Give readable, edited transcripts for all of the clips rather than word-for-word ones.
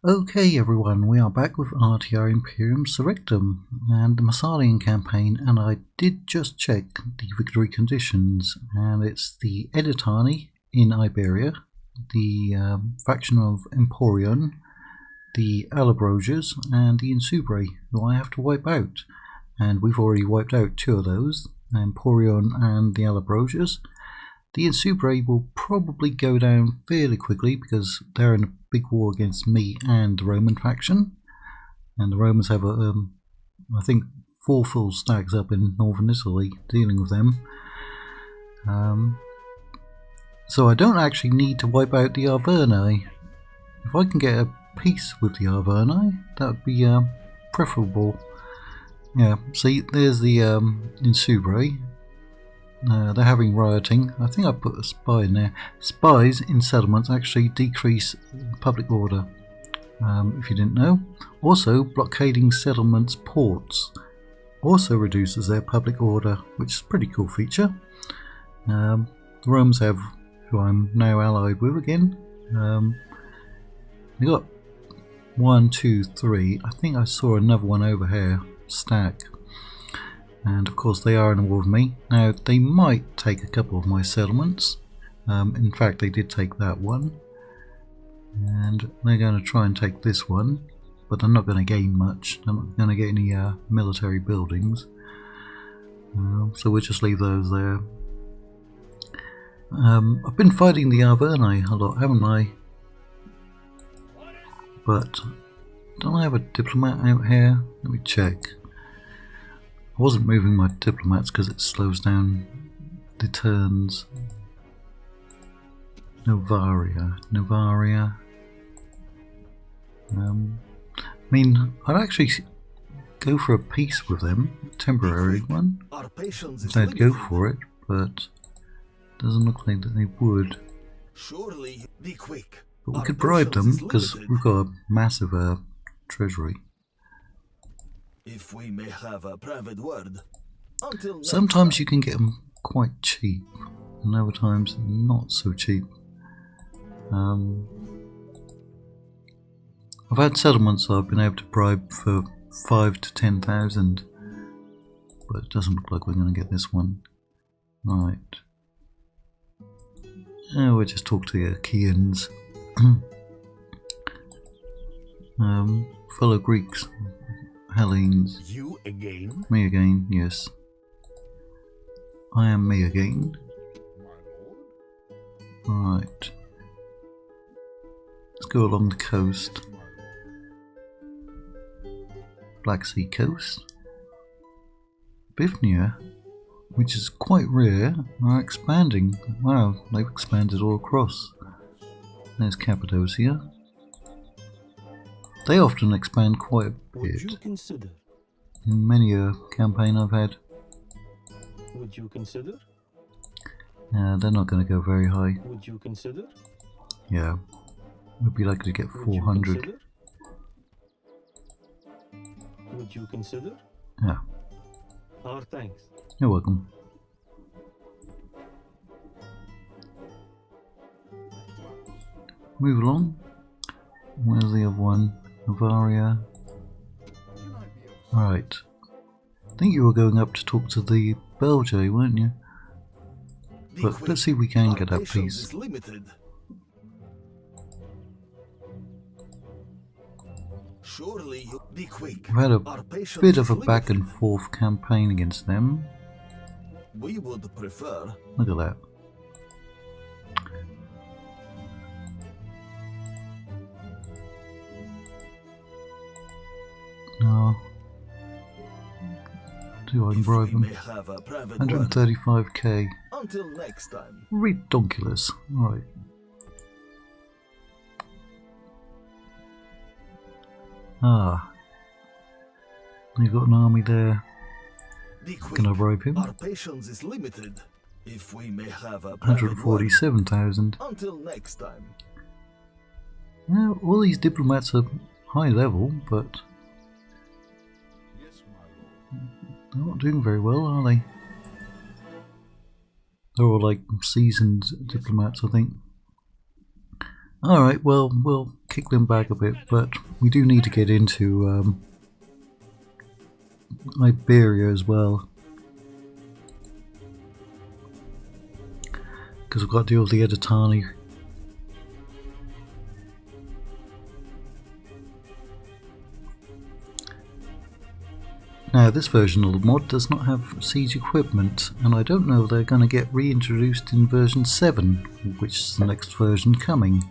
Okay everyone, we are back with RTR Imperium Surrectum and the Massalian campaign, and I did just check the victory conditions, and it's the Iceni in Iberia, the faction of Emporion, the Alabroges and the Insubre, who I have to wipe out, and we've already wiped out two of those, Emporion and the Alabroges. The Insubre will probably go down fairly quickly because they're in a big war against me and the Roman faction, and the Romans have I think 4 full stacks up in northern Italy dealing with them. So I don't actually need to wipe out the Arverni. If I can get a peace with the Arverni, that would be preferable. Yeah, see, there's the Insubre. They're having rioting. I think I put a spy in there. Spies in settlements actually decrease public order, if you didn't know. Also, blockading settlements' ports also reduces their public order, which is a pretty cool feature. The Romans have, who I'm now allied with again. They got 1, 2, 3. I think I saw another one over here, stack. And of course they are in a war with me. Now they might take a couple of my settlements. In fact they did take that one. And they're going to try and take this one. But they're not going to gain much. They're not going to get any military buildings. So we'll just leave those there. I've been fighting the Arverni a lot, haven't I? But don't I have a diplomat out here? Let me check. I wasn't moving my diplomats because it slows down the turns. Novaria. I mean, I'd actually go for a peace with them, a temporary one. They'd go for it, but it doesn't look like that they would. Surely be quick. But we could bribe them because we've got a massive treasury. If we may have a private word. Sometimes you can get them quite cheap, and other times not so cheap. I've had settlements I've been able to bribe for 5 to 10,000, but it doesn't look like we're going to get this one. Right. We'll just talk to the Achaeans. Fellow Greeks. Hellenes. You again? Me again, yes. I am me again. Right. Let's go along the coast. Black Sea coast. Bithynia, which is quite rare, are expanding. Wow, they've expanded all across. There's Cappadocia. They often expand quite a bit. Would you consider? In many a campaign I've had. Would you consider? They're not going to go very high. Would you consider? Yeah. We'd be likely to get 400. Would you consider? Yeah. Our thanks. You're welcome. Move along. Where's the other one? Bavaria. Right. I think you were going up to talk to the Belgae, weren't you? But let's see if we can get that piece. Surely you be quick. I've had a bit of a back and forth campaign against them. We would prefer. Look at that. No. Do I can bribe them? 135k. Until next time. Redonkulous. Right. Ah. You've got an army there. Can I bribe him? Our patience is limited. If we may have a 147,000. Until next time. Now, all these diplomats are high level, but they're not doing very well, are they? They're all like seasoned diplomats, I think. Alright, well, we'll kick them back a bit, but we do need to get into Iberia as well, because we've got to deal with the Editani. Now this version of the mod does not have siege equipment, and I don't know if they're going to get reintroduced in version 7, which is the next version coming.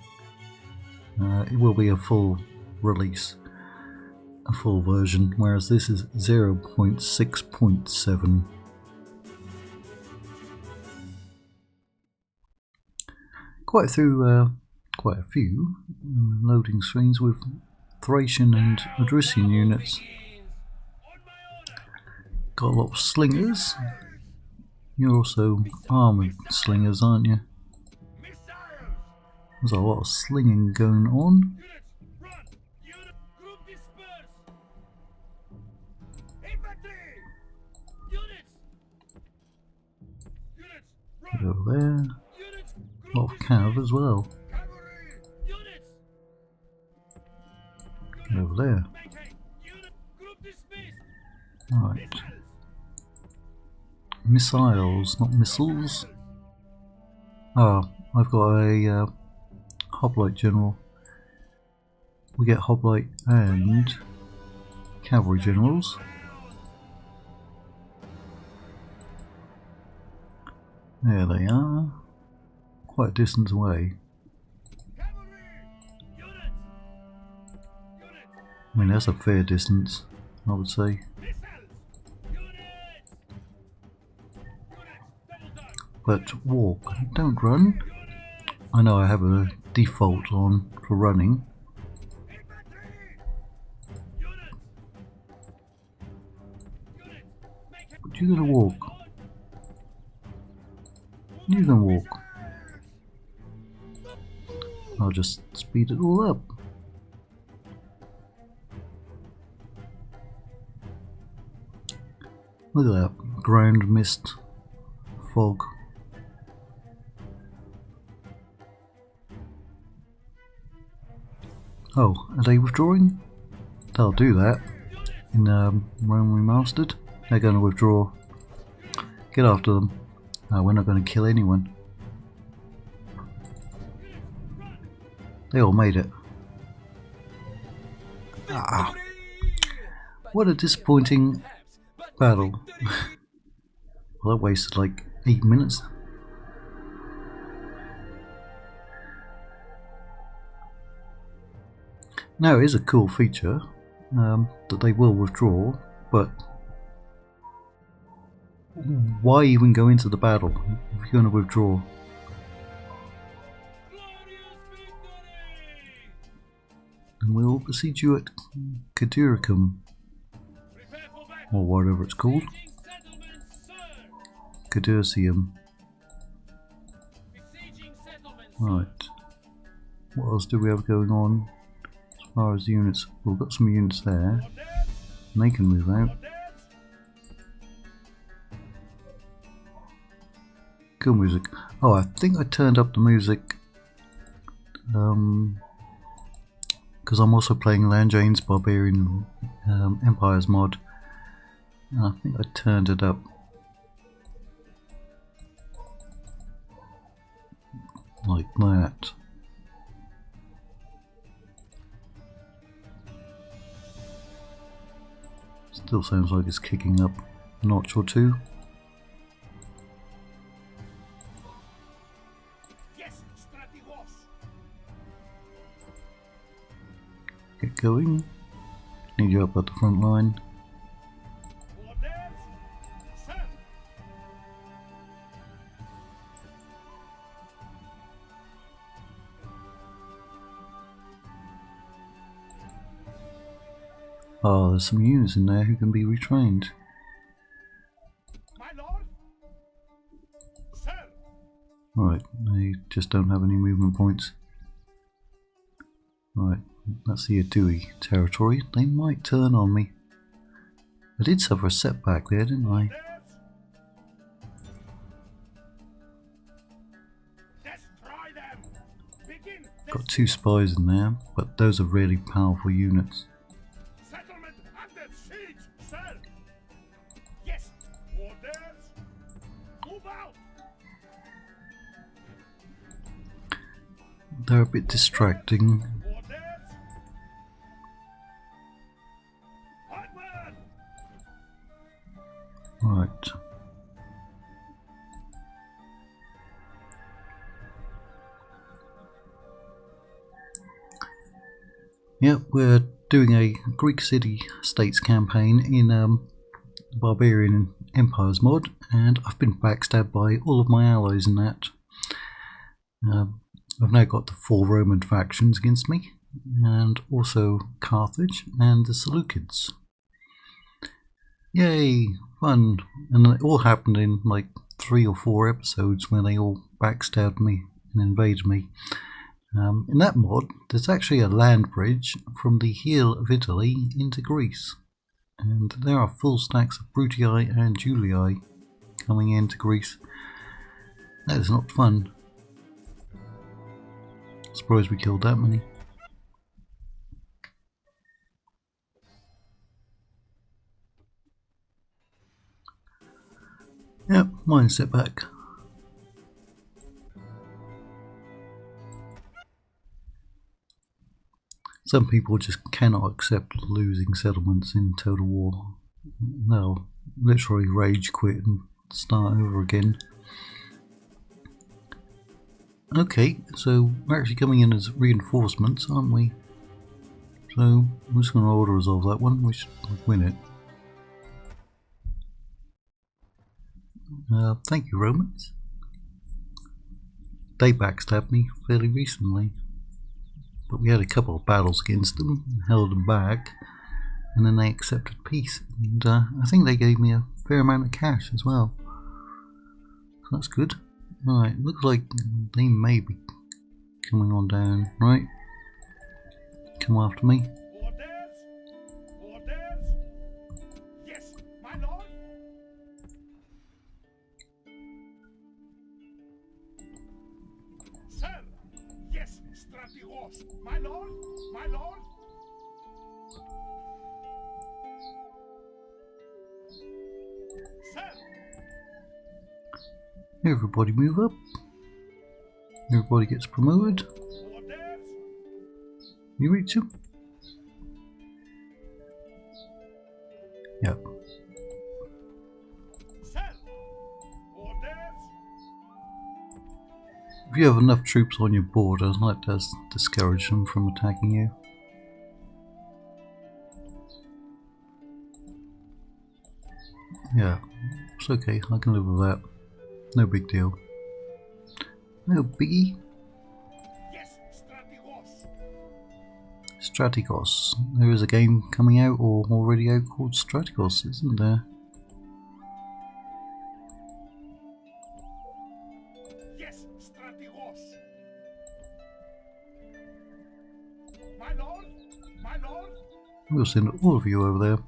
It will be a full release, a full version, whereas this is 0.6.7. Quite a few loading screens with Thracian and Odrysian units. Got a lot of slingers. You're also armoured slingers, aren't you? There's a lot of slinging going on. Get over there. A lot of cav as well. Get over there. Right. Missiles, not missiles. Ah, I've got a hoplite general. We get hoplite and cavalry generals. There they are. Quite a distance away. I mean, that's a fair distance, I would say. But walk, don't run. I know I have a default on for running. But you're gonna walk. You're gonna walk. I'll just speed it all up. Look at that ground mist, fog. Oh, are they withdrawing? They'll do that in Rome Remastered. They're going to withdraw. Get after them. We're not going to kill anyone. They all made it. Ah, what a disappointing battle. Well, that wasted like 8 minutes. Now it is a cool feature that they will withdraw, but why even go into the battle if you're going to withdraw? And we'll besiege you at Caduricum, or whatever it's called. Cadurcium. Right. What else do we have going on? As far as units, we've got some units there. And they can move out. Cool music. Oh, I think I turned up the music because I'm also playing Lanjane's Barbarian Empires mod, and I think I turned it up like that. Still sounds like it's kicking up a notch or two. Get going. Need you up at the front line. Oh, there's some units in there who can be retrained. Right, they just don't have any movement points. Right, that's the Adui territory. They might turn on me. I did suffer a setback there, didn't I? Got got 2 spies in there, but those are really powerful units. Settlement under siege, sir. Yes. Orders. Move out. They're a bit distracting. Orders. Onward. Right. Yep, we're doing a Greek city-states campaign in Barbarian Empires mod, and I've been backstabbed by all of my allies in that. I've now got the 4 Roman factions against me, and also Carthage and the Seleucids. Yay, fun! And it all happened in like 3 or 4 episodes where they all backstabbed me and invaded me. In that mod, there's actually a land bridge from the heel of Italy into Greece, and there are full stacks of Brutii and Julii coming into Greece. That is not fun. Surprised we killed that many. Yep, mine setback. Some people just cannot accept losing settlements in Total War. They'll literally rage quit and start over again. Okay, so we're actually coming in as reinforcements, aren't we? So I'm just going to auto resolve that one. We should win it. Thank you, Romans. They backstabbed me fairly recently, but we had a couple of battles against them, held them back, and then they accepted peace. And I think they gave me a fair amount of cash as well. So that's good. Right, looks like they may be coming on down. Right, come after me. Orders. Orders. Yes, my lord. Sir. Yes, Strategos. My lord. My lord. Sir. Everybody move up. Everybody gets promoted. Orders. You reach him? Yep. Sir. Orders. If you have enough troops on your border, that does discourage them from attacking you. Yeah, it's okay, I can live with that. No big deal. No biggie. Yes, Strategos. Strategos. There is a game coming out or already out called Strategos, isn't there? Yes, Strategos. My lord. My lord. We'll send all of you over there.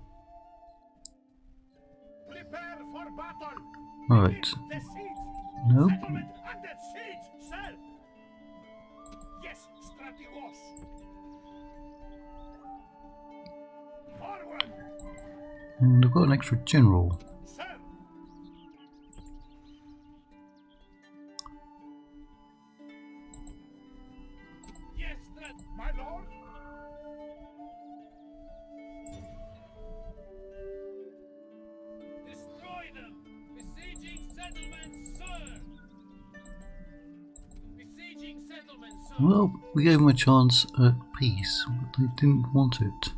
Prepare for battle. Right. Begin the siege. Nope. Settlement under siege, sir. Yes, Strategos. Forward, And I've got an extra general. sir. Yes, my lord. Destroy them. Besieging settlements, sir. Besieging settlements, sir. Well, we gave them a chance at peace, but they didn't want it.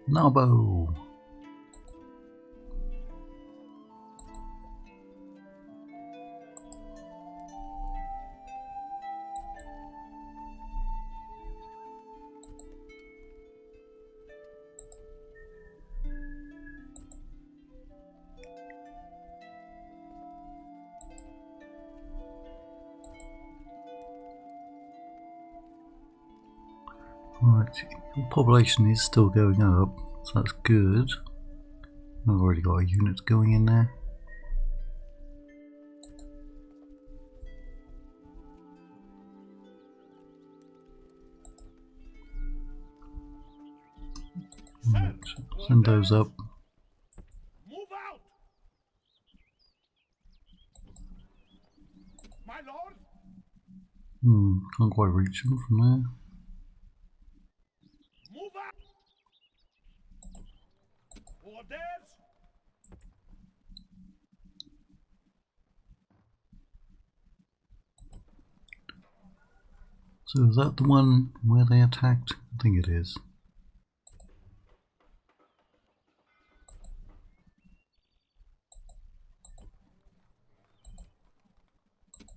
Nabo! Right, your population is still going up, so that's good. I've already got a unit going in there. Right, send those up. Move out! My lord? Can't quite reach them from there. Move out! Orders? So is that the one where they attacked? I think it is.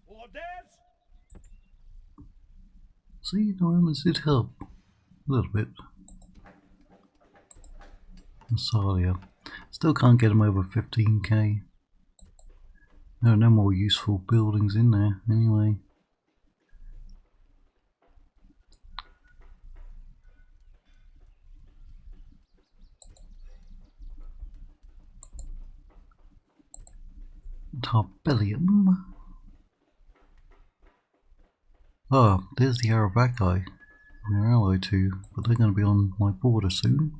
Orders? See, the Romans did help a little bit. Massalia. Still can't get them over 15k. There are no more useful buildings in there anyway. Tarbellium. Ah, there's the Aravaki we're allied to, but they're going to be on my border soon.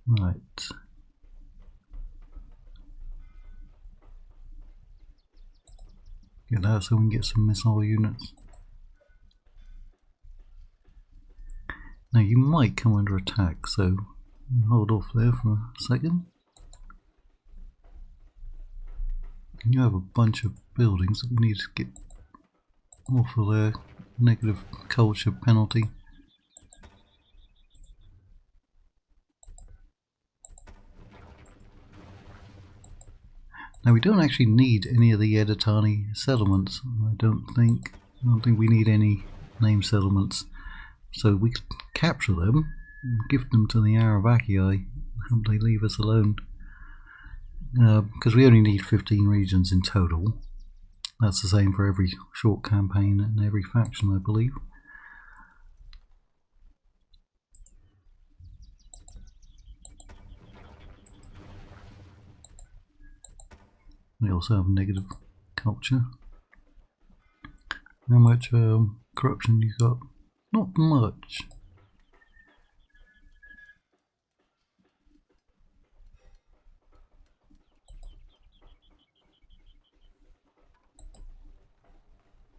Right. Get that so we can get some missile units. Now you might come under attack, so hold off there for a second. You have a bunch of buildings that we need to get off of their negative culture penalty. Now we don't actually need any of the Editani settlements. I don't think we need any name settlements. So we could capture them, and give them to the Aravaki, hope they leave us alone. Because we only need 15 regions in total. That's the same for every short campaign and every faction, I believe. We also have negative culture. How much corruption you got? Not much.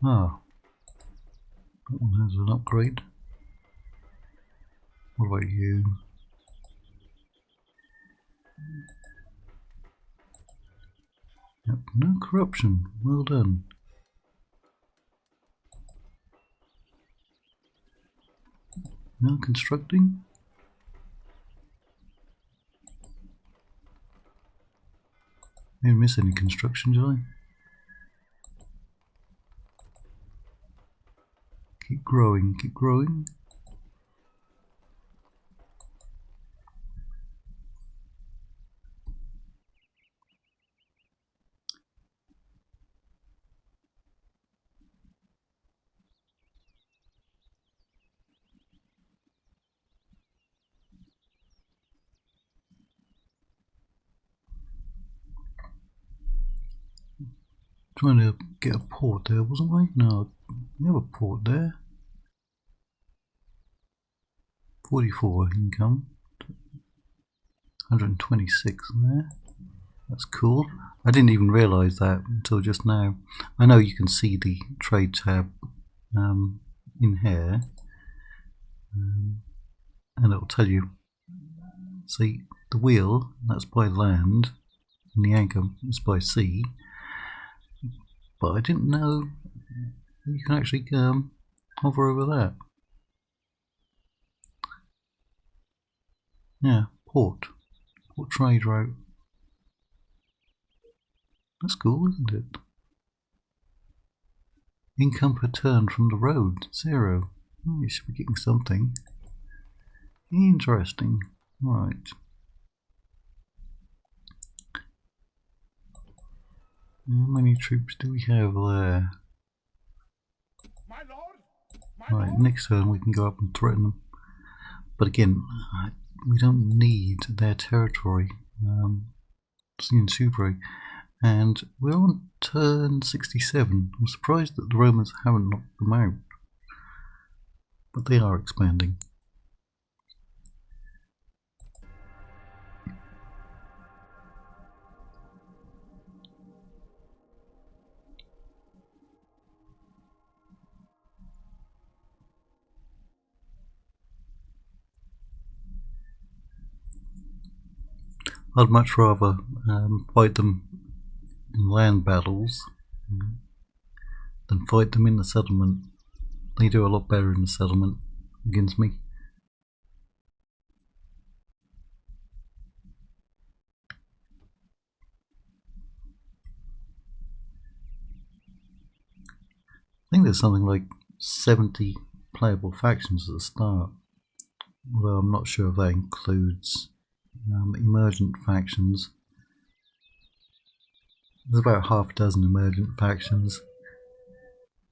Ah, that one has an upgrade. What about you? Yep, no corruption. Well done. No constructing. I didn't miss any construction, did I? Keep growing, keep growing. Trying to get a port there, wasn't I? No, we have a port there. 44 income. 126 in there. That's cool. I didn't even realise that until just now. I know you can see the trade tab in here, and it'll tell you. See, the wheel, that's by land, and the anchor is by sea. But I didn't know you can actually hover over that. Yeah, port trade route. That's cool, isn't it? Income per turn from the road, 0. Oh, you should be getting something. Interesting. Right. How many troops do we have there? My lord. My Right, lord. next turn we can go up and threaten them. But again, we don't need their territory. In Subre. And we're on turn 67. I'm surprised that the Romans haven't knocked them out. But they are expanding. I'd much rather fight them in land battles than fight them in the settlement. They do a lot better in the settlement against me. I think there's something like 70 playable factions at the start, although I'm not sure if that includes emergent factions. There's about half a dozen emergent factions.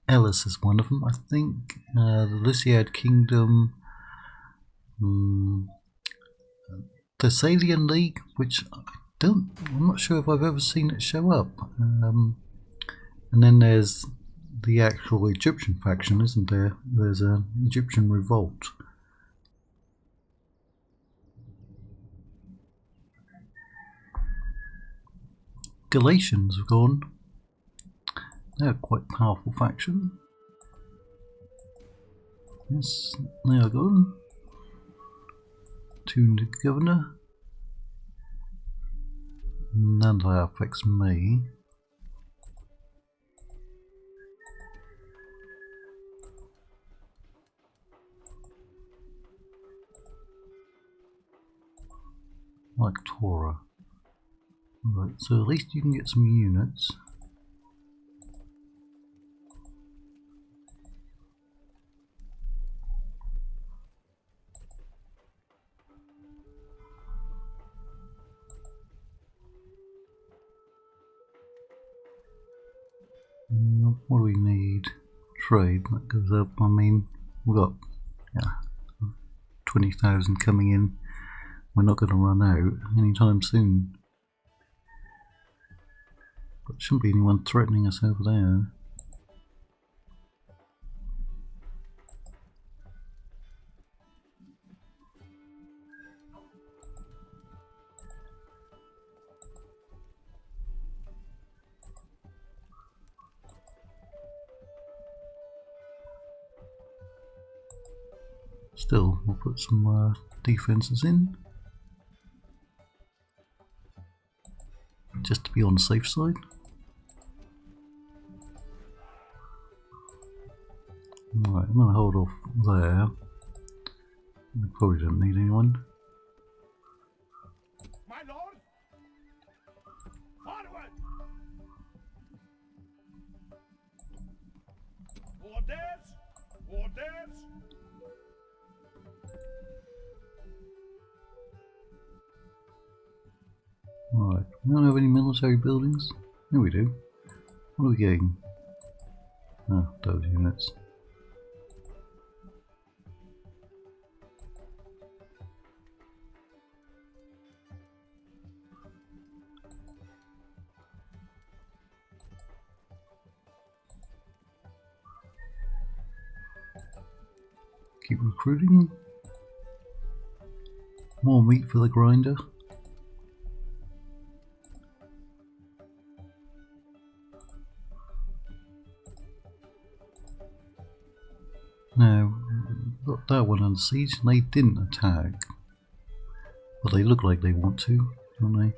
Ellis is one of them, I think. The Lyciad Kingdom, the Thessalian League, which I'm not sure if I've ever seen it show up. And then there's the actual Egyptian faction, isn't there? There's an Egyptian revolt. Galatians have gone. They're a quite powerful faction. Yes, they are gone. Tuned Governor. None of that affects me. Like Torah. Right, so at least you can get some units. What do we need? Trade, that goes up. I mean, we've got 20,000 coming in. We're not going to run out anytime soon. But there shouldn't be anyone threatening us over there. Still, we'll put some defences in, just to be on the safe side. Right, I'm going to hold off there. We probably don't need anyone. My lord. Forward. Orders. Orders. Right, we don't have any military buildings. Here we do. What are we getting? Ah, those units. Keep recruiting. More meat for the grinder. Now, got that one under siege. They didn't attack, but they look like they want to, don't they?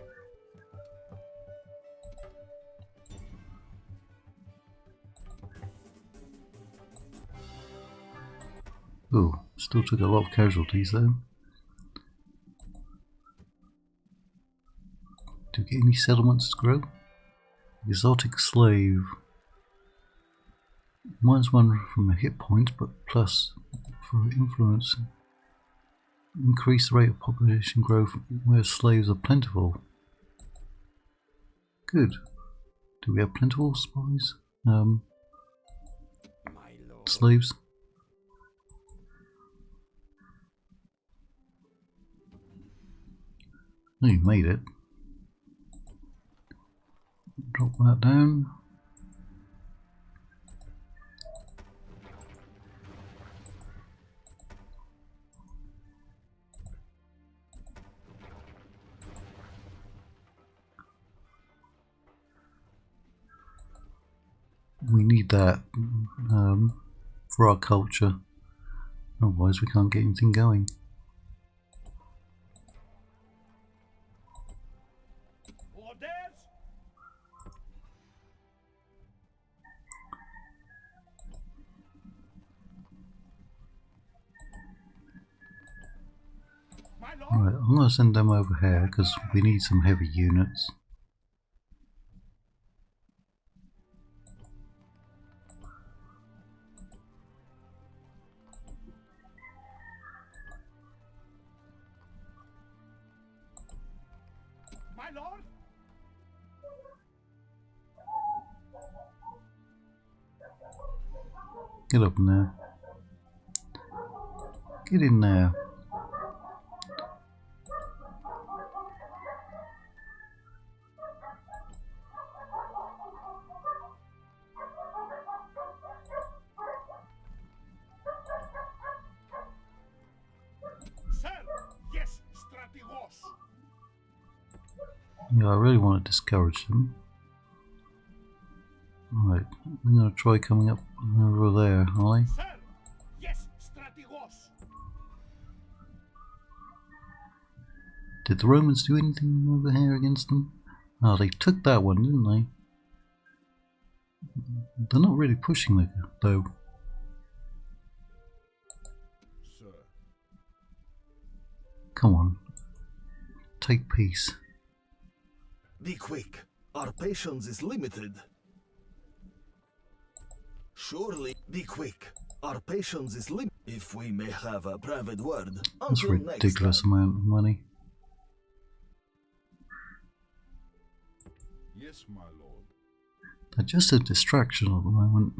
Oh, still took a lot of casualties though. Do we get any settlements to grow? Exotic slave. -1 from a hit point, but plus for influence. Increase the rate of population growth where slaves are plentiful. Good. Do we have plentiful supplies? Slaves? Oh, you made it. Drop that down. We need that for our culture, otherwise we can't get anything going. Orders! My lord! Alright, I'm going to send them over here because we need some heavy units. My lord! Get up in there. Get in there. Sir! Yes, strategos! Yeah, I really want to discourage them. Alright, I'm going to try coming up over there, are they? Sir! Yes, strategos! Did the Romans do anything over here against them? Oh, they took that one, didn't they? They're not really pushing it, though. Sir. Come on. Take peace. Be quick. Our patience is limited. Surely, be quick. Our patience is limited. If we may have a private word. That's a Until next ridiculous time. amount of money. Yes, my lord. They're just a distraction at the moment.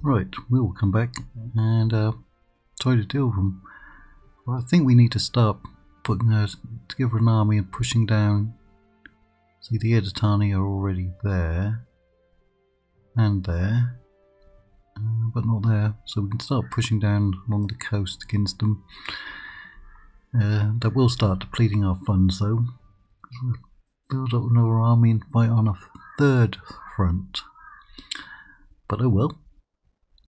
Right, we will come back and try to deal with them. Well, I think we need to start putting together an army and pushing down. See, the Editani are already there and there, but not there, so we can start pushing down along the coast against them. That will start depleting our funds though. We'll build up another army and fight on a third front. But oh well.